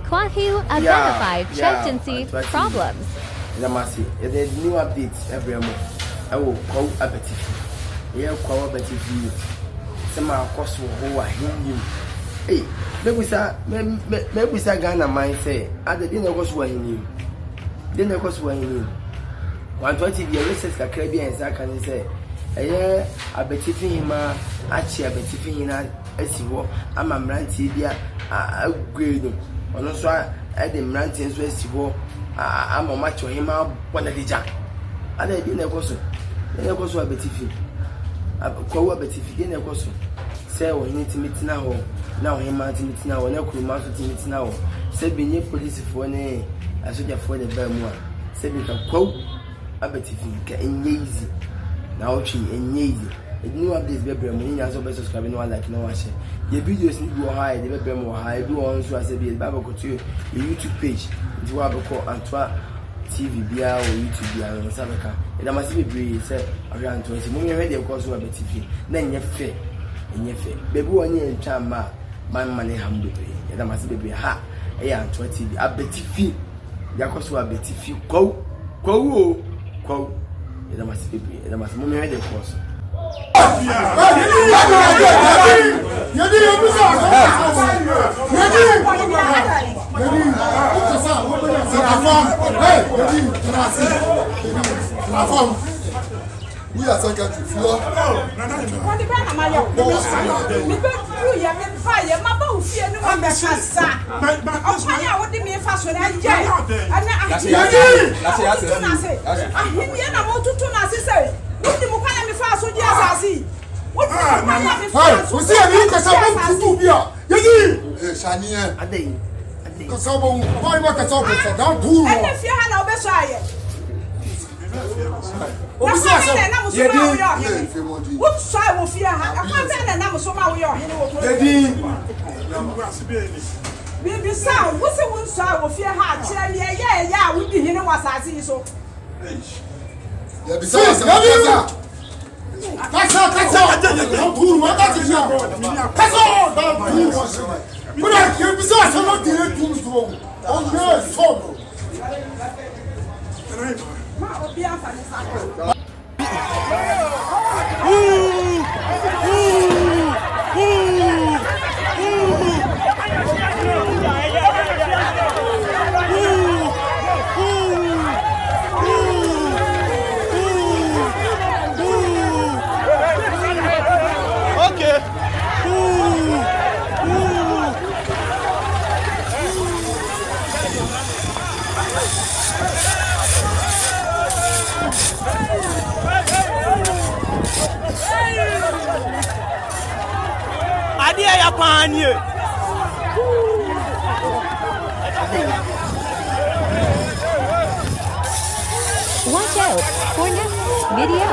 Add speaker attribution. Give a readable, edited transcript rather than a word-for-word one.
Speaker 1: Kwahu identified CHEIFTANCY problems.
Speaker 2: There's new updates every month. I will call Abetifi. Yeah, call Abetifi. Some of course who are him. Hey, maybe Ghana might say, I didn't know what's what he knew. Didn't know what's what he knew. 120 years since the Caribbean, I can say, yeah, Abetifi hima, actually Abetifi hina, as you walk, I'm a Mranti, I upgrade. On also, I didn't Mranti as you walk. I'm a match for him out one of the jack. I didn't know what's Abetifi. I call Abetifi, didn't know say we need to meet now. Now him to meet now, and I could master to meet now. Say be near police for any, I should have for the Bermuda. Say we can quote Abetifi, getting easy. Now she and easy. It knew of this baby, and as a subscribing one like no one. Your videos need to go high, the baby more high, do on so as a bit Bible couture, your YouTube page, it's what I call ANTOA TV BR or YouTube BR in South Africa. And I must be brave, say around 20. When you read the course of Abetifi, then you're fair. And you're fair. Baby, one year in Chama, man, money, humble. And I must be ha, ANTOA TV, Abetifi, Yakosu Abetifi, go, and I must be brave, and I must read the course.
Speaker 3: We are secretary floor.
Speaker 1: Watch out for next video.